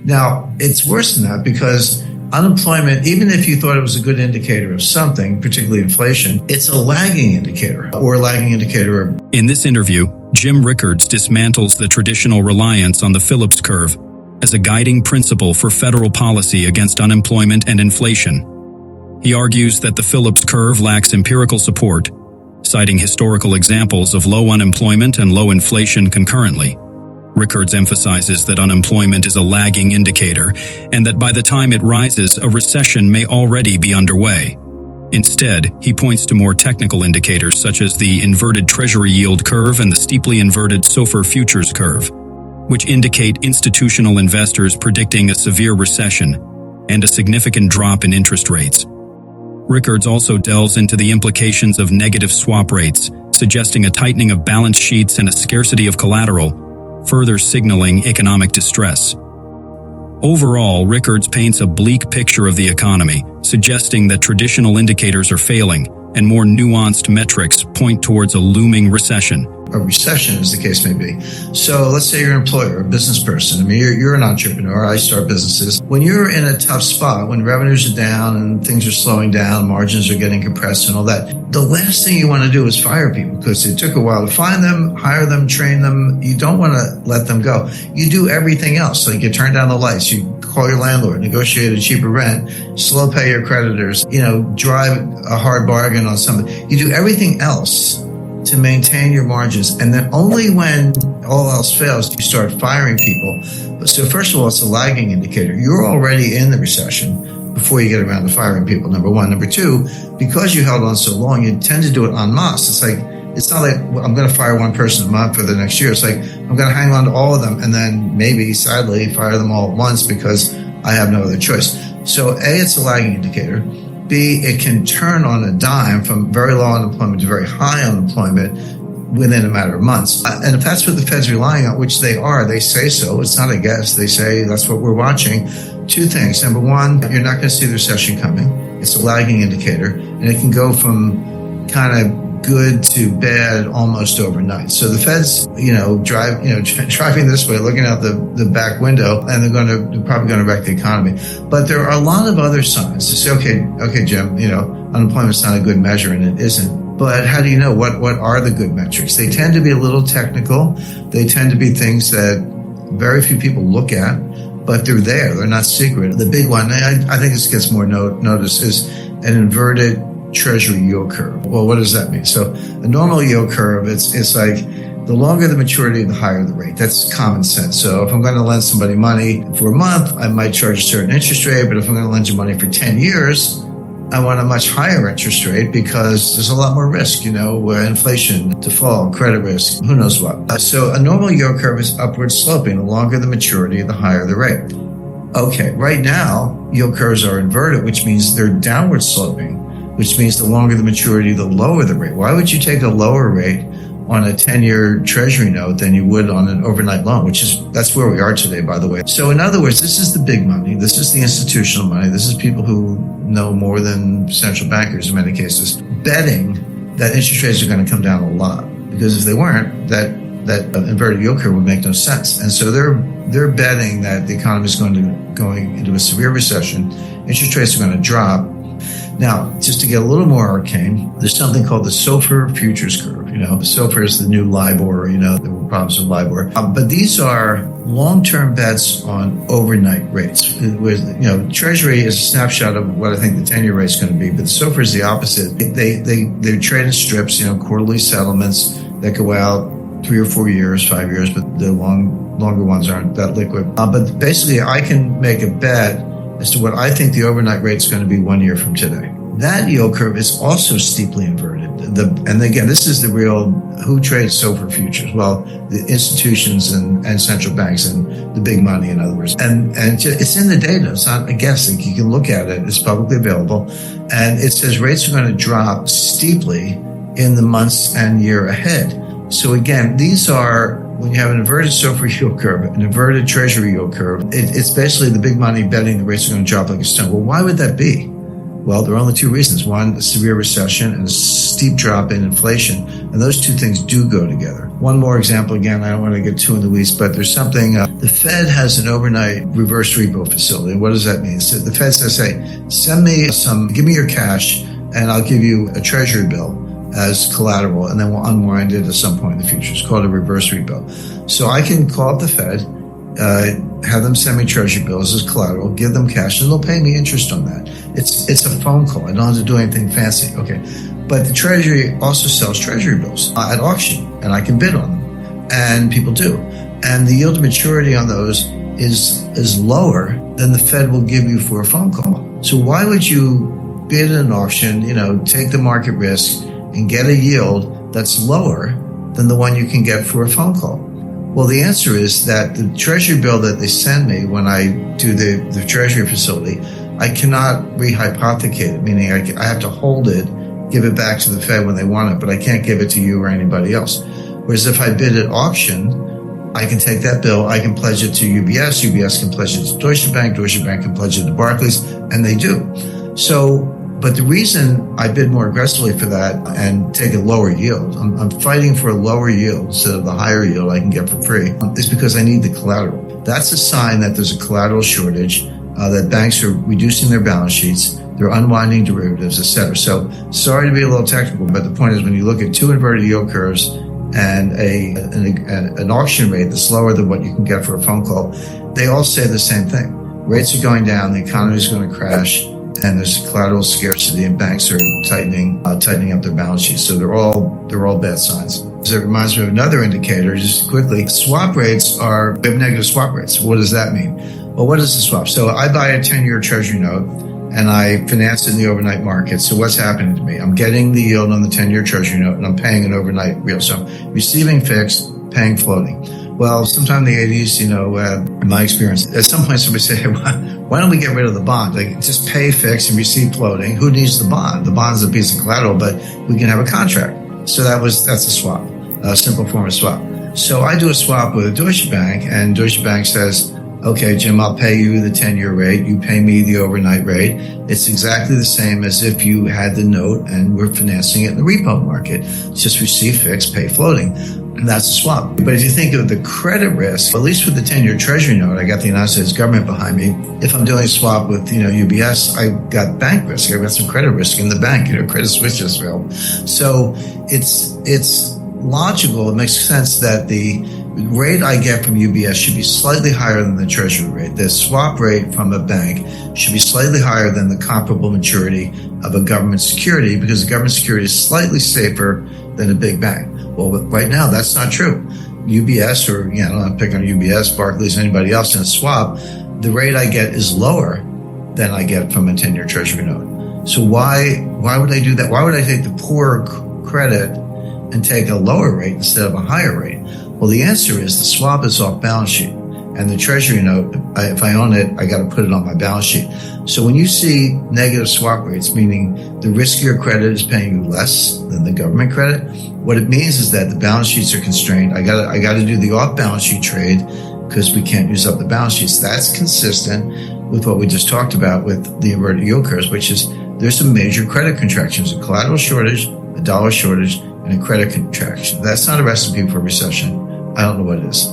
Now, it's worse than that because unemployment, even if you thought it was a good indicator of something, particularly inflation, it's a lagging indicator or a lagging indicator. In this interview, Jim Rickards dismantles the traditional reliance on the Phillips Curve as a guiding principle for federal policy against unemployment and inflation. He argues that the Phillips Curve lacks empirical support, citing historical examples of low unemployment and low inflation concurrently. Rickards emphasizes that unemployment is a lagging indicator and that by the time it rises, a recession may already be underway. Instead, he points to more technical indicators such as the inverted Treasury yield curve and the steeply inverted SOFR futures curve, which indicate institutional investors predicting a severe recession and a significant drop in interest rates. Rickards also delves into the implications of negative swap rates, suggesting a tightening of balance sheets and a scarcity of collateral, further signaling economic distress. Overall, Rickards paints a bleak picture of the economy, suggesting that traditional indicators are failing and more nuanced metrics point towards a looming recession. A recession, as the case may be. So let's say you're an employer, a business person. I mean, you're an entrepreneur. I start businesses. When you're in a tough spot, when revenues are down and things are slowing down, margins are getting compressed and all that, the last thing you want to do is fire people because it took a while to find them, hire them, train them. You don't want to let them go. You do everything else. Like you turn down the lights, you call your landlord, negotiate a cheaper rent, slow pay your creditors, drive a hard bargain on something. You do everything else to maintain your margins. And then only when all else fails, do you start firing people. So first of all, it's a lagging indicator. You're already in the recession before you get around to firing people, number one. Number two, because you held on so long, you tend to do it en masse. It's not like I'm going to fire one person a month for the next year. It's like I'm going to hang on to all of them and then maybe, sadly, fire them all at once because I have no other choice. So A, it's a lagging indicator. B, it can turn on a dime from very low unemployment to very high unemployment within a matter of months. And if that's what the Fed's relying on, which they are, they say so. It's not a guess. They say that's what we're watching. Two things. Number one, you're not going to see the recession coming. It's a lagging indicator, and it can go from kind of good to bad almost overnight. So the Fed's, driving this way, looking out the back window, and they're probably going to wreck the economy. But there are a lot of other signs to say, okay, Jim, unemployment's not a good measure, and it isn't. But how do you know what are the good metrics? They tend to be a little technical. They tend to be things that very few people look at, but they're there. They're not secret. The big one, I think this gets more notice, is an inverted Treasury yield curve. Well, what does that mean? So a normal yield curve, it's like the longer the maturity, the higher the rate. That's common sense. So if I'm going to lend somebody money for a month, I might charge a certain interest rate. But if I'm going to lend you money for 10 years, I want a much higher interest rate because there's a lot more risk, inflation, default, credit risk, who knows what. So a normal yield curve is upward sloping. The longer the maturity, the higher the rate. Okay, right now, yield curves are inverted, which means they're downward sloping, which means the longer the maturity, the lower the rate. Why would you take a lower rate on a 10-year Treasury note than you would on an overnight loan, that's where we are today, by the way. So in other words, this is the big money. This is the institutional money. This is people who know more than central bankers in many cases, betting that interest rates are going to come down a lot. Because if they weren't, that inverted yield curve would make no sense. And so they're betting that the economy is going into a severe recession. Interest rates are going to drop. Now, just to get a little more arcane, there's something called the SOFR futures curve. SOFR is the new LIBOR, there were problems with LIBOR. But these are long-term bets on overnight rates. Treasury is a snapshot of what I think the 10-year rate is going to be, but the SOFR is the opposite. They trade in strips, quarterly settlements that go out 3 or 4 years, 5 years, but the longer ones aren't that liquid. But basically, I can make a bet as to what I think the overnight rate is going to be 1 year from today. That yield curve is also steeply inverted. And again, this is the real, who trades SOFR futures? Well, the institutions and central banks and the big money, in other words. And it's in the data. It's not a guessing. You can look at it. It's publicly available. And it says rates are going to drop steeply in the months and year ahead. So again, these are, when you have an inverted SOFR yield curve, an inverted Treasury yield curve, it's basically the big money betting the rates are going to drop like a stone. Well, why would that be? Well, there are only two reasons. One, a severe recession and a steep drop in inflation. And those two things do go together. One more example, again, I don't want to get too in the weeds, but there's something, the Fed has an overnight reverse repo facility. What does that mean? So the Fed says, hey, give me your cash and I'll give you a Treasury bill as collateral, and then we'll unwind it at some point in the future. It's called a reverse repo. So I can call up the Fed, have them send me Treasury bills as collateral, give them cash, and they'll pay me interest on that. It's a phone call. I don't have to do anything fancy. Okay. But the Treasury also sells Treasury bills at auction, and I can bid on them, and people do. And the yield to maturity on those is lower than the Fed will give you for a phone call. So why would you bid at an auction, take the market risk and get a yield that's lower than the one you can get for a phone call? Well, the answer is that the Treasury bill that they send me when I do the Treasury facility, I cannot rehypothecate it, meaning I have to hold it, give it back to the Fed when they want it, but I can't give it to you or anybody else. Whereas if I bid at auction, I can take that bill, I can pledge it to UBS, UBS can pledge it to Deutsche Bank can pledge it to Barclays, and they do. But the reason I bid more aggressively for that and take a lower yield, I'm fighting for a lower yield instead of the higher yield I can get for free, is because I need the collateral. That's a sign that there's a collateral shortage, that banks are reducing their balance sheets, they're unwinding derivatives, et cetera. So sorry to be a little technical, but the point is when you look at two inverted yield curves and an auction rate that's lower than what you can get for a phone call, they all say the same thing. Rates are going down, the economy is going to crash, and there's collateral scarcity, and banks are tightening up their balance sheets. So they're all bad signs. So it reminds me of another indicator, just quickly. Swap rates we have negative swap rates. What does that mean? Well, what is a swap? So I buy a 10-year Treasury note and I finance it in the overnight market. So what's happening to me? I'm getting the yield on the 10-year Treasury note and I'm paying an overnight real. So receiving fixed, paying floating. Well, sometime in the 80s, in my experience, at some point somebody said, hey, why don't we get rid of the bond? Like, just pay fixed and receive floating. Who needs the bond? The bond's a piece of collateral, but we can have a contract. So that's a swap, a simple form of swap. So I do a swap with a Deutsche Bank, and Deutsche Bank says, okay, Jim, I'll pay you the 10-year rate. You pay me the overnight rate. It's exactly the same as if you had the note and we're financing it in the repo market. Just receive fixed, pay floating. And that's a swap. But if you think of the credit risk, at least with the 10-year Treasury note, I got the United States government behind me. If I'm doing a swap with, UBS, I got bank risk. I got some credit risk in the bank. Credit Suisse just failed. So it's logical. It makes sense that the rate I get from UBS should be slightly higher than the Treasury rate. The swap rate from a bank should be slightly higher than the comparable maturity of a government security, because the government security is slightly safer than a big bank. Well, right now, that's not true. UBS, or, I'm picking on UBS, Barclays, anybody else in a swap, the rate I get is lower than I get from a 10-year Treasury note. So why would I do that? Why would I take the poor credit and take a lower rate instead of a higher rate? Well, the answer is the swap is off balance sheet, and the Treasury note, if I own it, I got to put it on my balance sheet. So when you see negative swap rates, meaning the riskier credit is paying you less than the government credit, what it means is that the balance sheets are constrained. I got to do the off balance sheet trade because we can't use up the balance sheets. That's consistent with what we just talked about with the inverted yield curves, which is there's some major credit contractions, a collateral shortage, a dollar shortage, and a credit contraction. That's not a recipe for recession. I don't know what it is.